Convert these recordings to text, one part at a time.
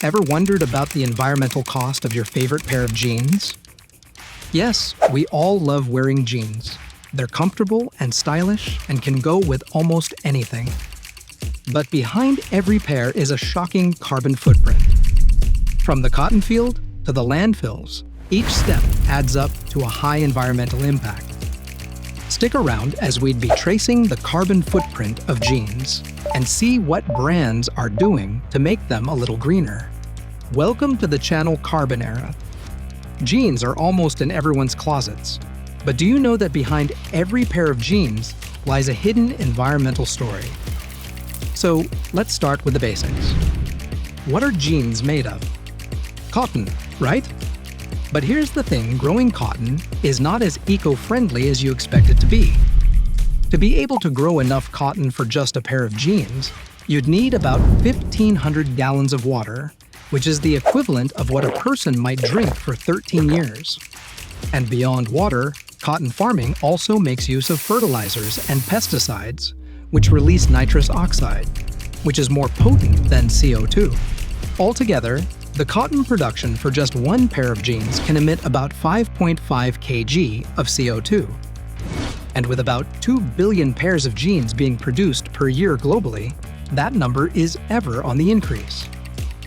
Ever wondered about the environmental cost of your favorite pair of jeans? Yes, we all love wearing jeans. They're comfortable and stylish and can go with almost anything. But behind every pair is a shocking carbon footprint. From the cotton field to the landfills, each step adds up to a high environmental impact. Stick around as we'd be tracing the carbon footprint of jeans and see what brands are doing to make them a little greener. Welcome to the channel Carbon Era. Jeans are almost in everyone's closets, but do you know that behind every pair of jeans lies a hidden environmental story? So let's start with the basics. What are jeans made of? Cotton, right? But here's the thing, growing cotton is not as eco-friendly as you expect it to be. To be able to grow enough cotton for just a pair of jeans, you'd need about 1,500 gallons of water, which is the equivalent of what a person might drink for 13 years. And beyond water, cotton farming also makes use of fertilizers and pesticides, which release nitrous oxide, which is more potent than CO2. Altogether, the cotton production for just one pair of jeans can emit about 5.5 kg of CO2. And with about 2 billion pairs of jeans being produced per year globally, that number is ever on the increase.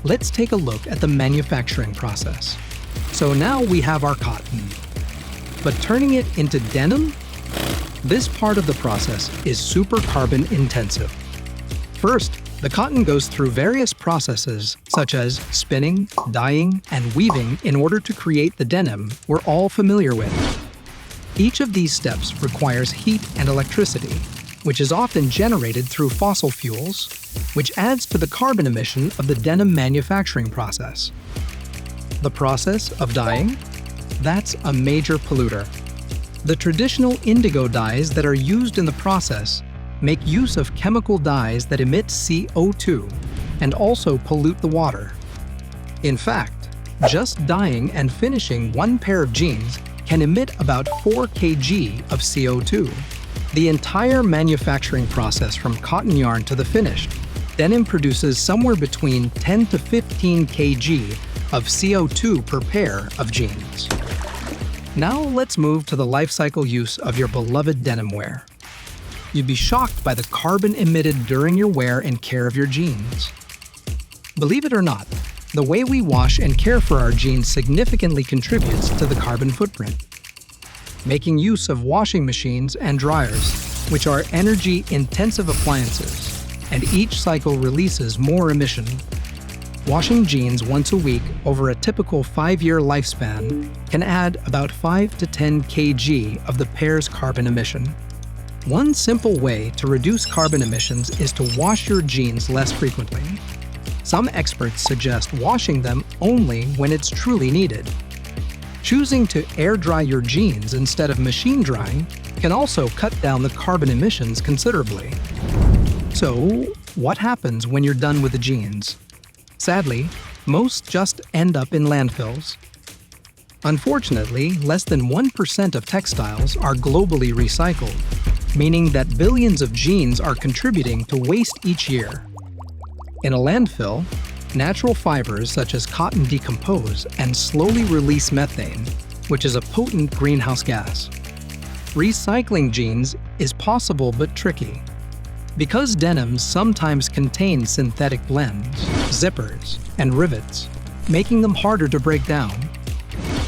Let's take a look at the manufacturing process. So now we have our cotton. But turning it into denim? This part of the process is super carbon intensive. First, the cotton goes through various processes such as spinning, dyeing, and weaving in order to create the denim we're all familiar with. Each of these steps requires heat and electricity, which is often generated through fossil fuels, which adds to the carbon emission of the denim manufacturing process. The process of dyeing? That's a major polluter. The traditional indigo dyes that are used in the process make use of chemical dyes that emit CO2 and also pollute the water. In fact, just dyeing and finishing one pair of jeans can emit about 4 kg of CO2. The entire manufacturing process from cotton yarn to the finished, denim produces somewhere between 10 to 15 kg of CO2 per pair of jeans. Now let's move to the life cycle use of your beloved denim wear. You'd be shocked by the carbon emitted during your wear and care of your jeans. Believe it or not, the way we wash and care for our jeans significantly contributes to the carbon footprint. Making use of washing machines and dryers, which are energy-intensive appliances, and each cycle releases more emission. Washing jeans once a week over a typical 5-year lifespan can add about 5 to 10 kg of the pair's carbon emission. One simple way to reduce carbon emissions is to wash your jeans less frequently. Some experts suggest washing them only when it's truly needed. Choosing to air dry your jeans instead of machine drying can also cut down the carbon emissions considerably. So, what happens when you're done with the jeans? Sadly, most just end up in landfills. Unfortunately, less than 1% of textiles are globally recycled, meaning that billions of jeans are contributing to waste each year. In a landfill, natural fibers such as cotton decompose and slowly release methane, which is a potent greenhouse gas. Recycling jeans is possible but tricky. Because denims sometimes contain synthetic blends, zippers, and rivets, making them harder to break down.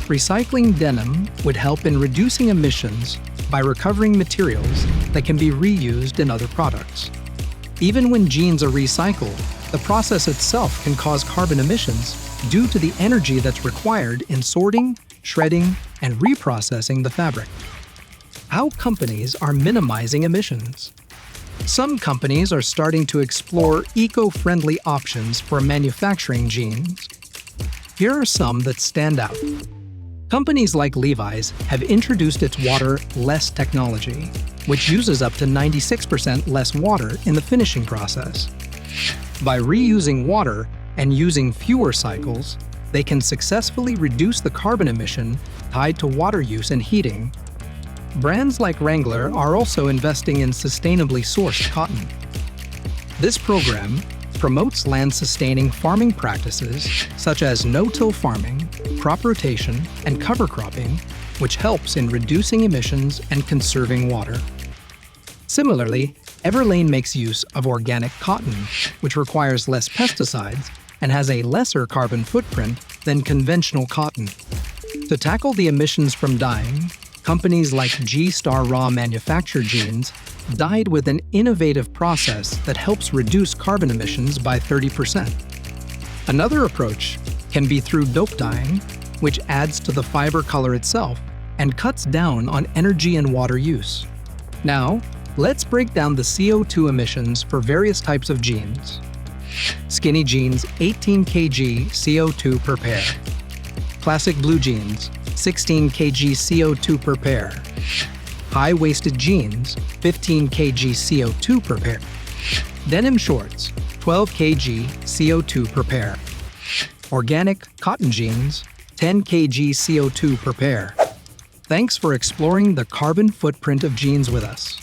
Recycling denim would help in reducing emissions by recovering materials that can be reused in other products. Even when jeans are recycled, the process itself can cause carbon emissions due to the energy that's required in sorting, shredding, and reprocessing the fabric. How companies are minimizing emissions? Some companies are starting to explore eco-friendly options for manufacturing jeans. Here are some that stand out. Companies like Levi's have introduced its water-less technology, which uses up to 96% less water in the finishing process. By reusing water and using fewer cycles, they can successfully reduce the carbon emission tied to water use and heating. Brands like Wrangler are also investing in sustainably sourced cotton. This program, promotes land-sustaining farming practices such as no-till farming, crop rotation, and cover cropping, which helps in reducing emissions and conserving water. Similarly, Everlane makes use of organic cotton, which requires less pesticides and has a lesser carbon footprint than conventional cotton. To tackle the emissions from dyeing, companies like G-Star Raw manufacture jeans dyed with an innovative process that helps reduce carbon emissions by 30%. Another approach can be through dope dyeing, which adds to the fiber color itself and cuts down on energy and water use. Now, let's break down the CO2 emissions for various types of jeans. Skinny jeans, 18 kg CO2 per pair. Classic blue jeans, 16 kg CO2 per pair. High-waisted jeans, 15 kg CO2 per pair. Denim shorts, 12 kg CO2 per pair. Organic cotton jeans, 10 kg CO2 per pair. Thanks for exploring the carbon footprint of jeans with us.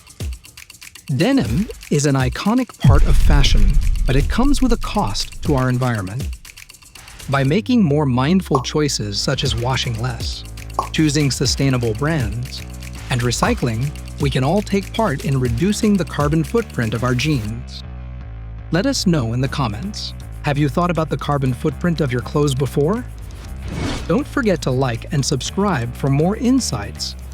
Denim is an iconic part of fashion, but it comes with a cost to our environment. By making more mindful choices such as washing less, choosing sustainable brands, and recycling, we can all take part in reducing the carbon footprint of our jeans. Let us know in the comments. Have you thought about the carbon footprint of your clothes before? Don't forget to like and subscribe for more insights